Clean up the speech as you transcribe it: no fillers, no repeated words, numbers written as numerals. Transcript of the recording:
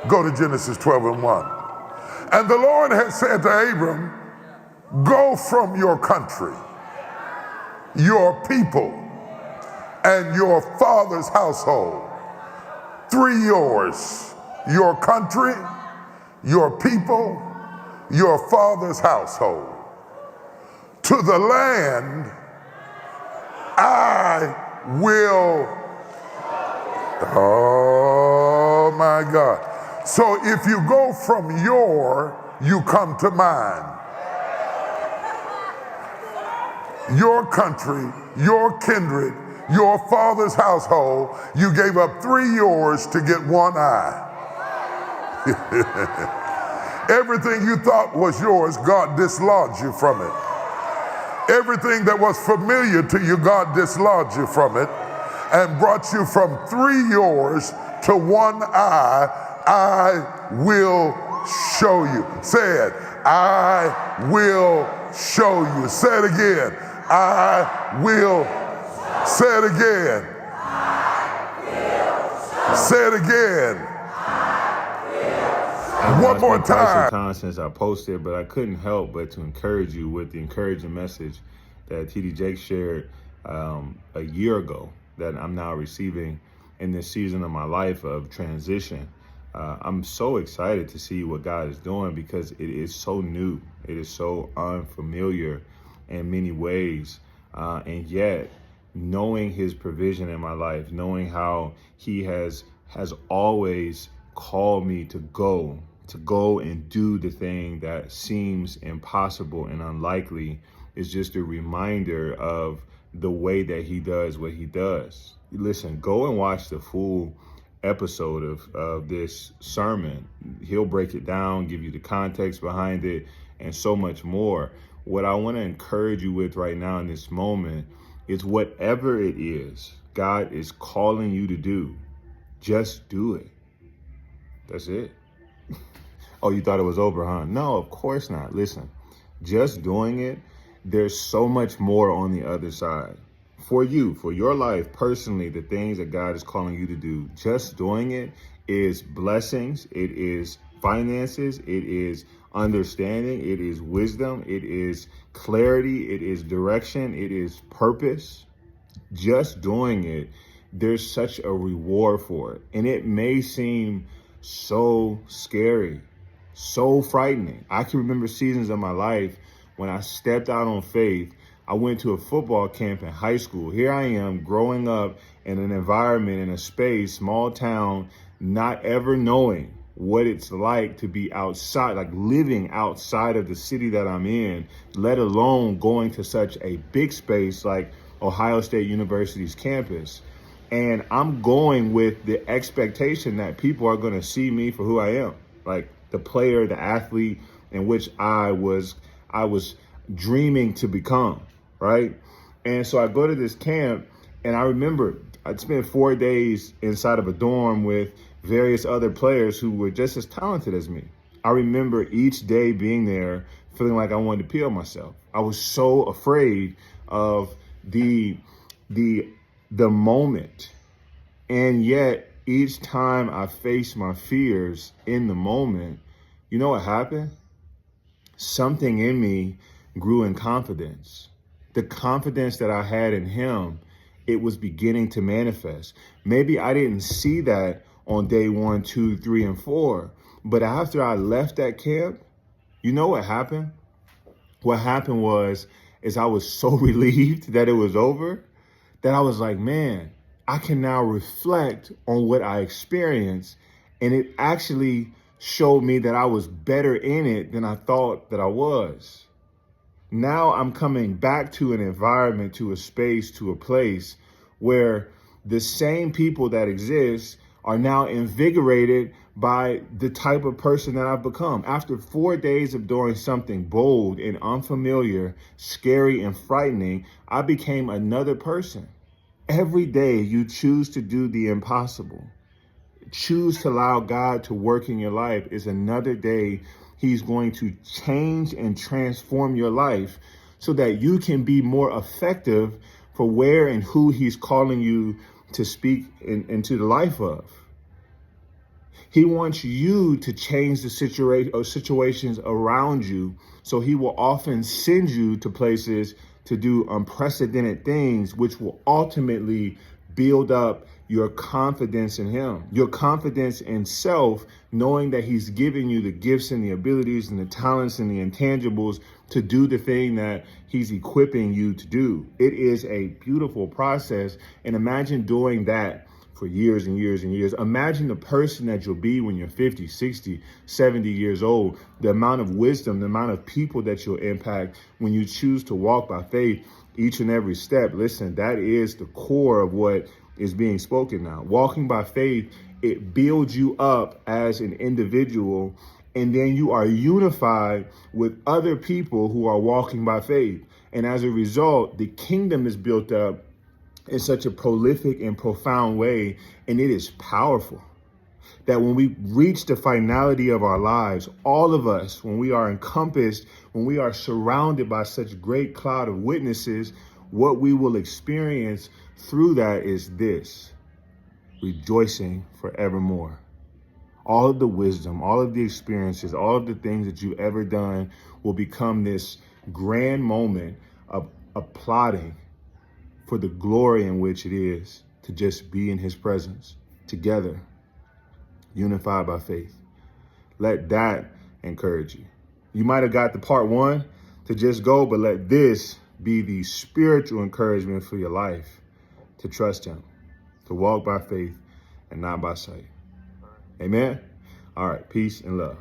Go to Genesis 12 and 1. And the Lord had said to Abram, go from your country, your people, and your father's household. Three yours, your country, your people, your father's household. To the land I will. Oh my God. So if you go from you come to mine. Your country, your kindred, your father's household, you gave up three yours to get one I. Everything you thought was yours, God dislodged you from it. Everything that was familiar to you, God dislodged you from it and brought you from three yours to one I will show you. Say it. I will show you. Say it again. I will. Say it again. Say it again. One more time. Quite some time since I posted, but I couldn't help but to encourage you with the encouraging message that TD Jakes shared a year ago that I'm now receiving in this season of my life of transition. I'm so excited to see what God is doing because it is so new. It is so unfamiliar in many ways. And yet, knowing his provision in my life, knowing how he has always called me to go and do the thing that seems impossible and unlikely is just a reminder of the way that he does what he does. Listen, go and watch the full episode of this sermon. He'll break it down, give you the context behind it, and so much more. What I want to encourage you with right now in this moment is whatever it is God is calling you to do, just do it. That's it. Oh, you thought it was over, huh? No, of course not. Listen, just doing it, there's so much more on the other side. For you, for your life, personally, the things that God is calling you to do, just doing it is blessings, it is finances, it is understanding, it is wisdom, it is clarity, it is direction, it is purpose. Just doing it, there's such a reward for it. And it may seem so scary, so frightening. I can remember seasons of my life when I stepped out on faith. I went to a football camp in high school. Here I am growing up in an environment, in a space, small town, not ever knowing what it's like to be outside, like living outside of the city that I'm in, let alone going to such a big space like Ohio State University's campus. And I'm going with the expectation that people are going to see me for who I am, like the player, the athlete in which I was dreaming to become. Right. And so I go to this camp and I remember I'd spent 4 days inside of a dorm with various other players who were just as talented as me. I remember each day being there feeling like I wanted to pee on myself. I was so afraid of the moment. And yet each time I faced my fears in the moment, you know what happened? Something in me grew in confidence. The confidence that I had in him, it was beginning to manifest. Maybe I didn't see that on day 1, 2, 3, and 4. But after I left that camp, you know what happened? What happened is I was so relieved that it was over that I was like, man, I can now reflect on what I experienced. And it actually showed me that I was better in it than I thought that I was. Now I'm coming back to an environment, to a space, to a place where the same people that exist are now invigorated by the type of person that I've become. After 4 days of doing something bold and unfamiliar, scary and frightening, I became another person. Every day you choose to do the impossible. Choose to allow God to work in your life is another day He's going to change and transform your life so that you can be more effective for where and who He's calling you to speak into the life of. He wants you to change the situation or situations around you. So he will often send you to places to do unprecedented things, which will ultimately build up your confidence in him, your confidence in self, knowing that he's giving you the gifts and the abilities and the talents and the intangibles to do the thing that he's equipping you to do. It is a beautiful process. And imagine doing that for years and years and years. Imagine the person that you'll be when you're 50, 60, 70 years old, the amount of wisdom, the amount of people that you'll impact when you choose to walk by faith each and every step. Listen, that is the core of what is being spoken now. Walking by faith, it builds you up as an individual, and then you are unified with other people who are walking by faith. And as a result, the kingdom is built up in such a prolific and profound way, and it is powerful. That when we reach the finality of our lives, all of us, when we are encompassed, when we are surrounded by such great cloud of witnesses, what we will experience through that is this: rejoicing forevermore. All of the wisdom, all of the experiences, all of the things that you've ever done will become this grand moment of applauding for the glory in which it is to just be in his presence together, unified by faith. Let that encourage you. You might have got the part one to just go, but let this be the spiritual encouragement for your life, to trust him, to walk by faith and not by sight. Amen. All right. Peace and love.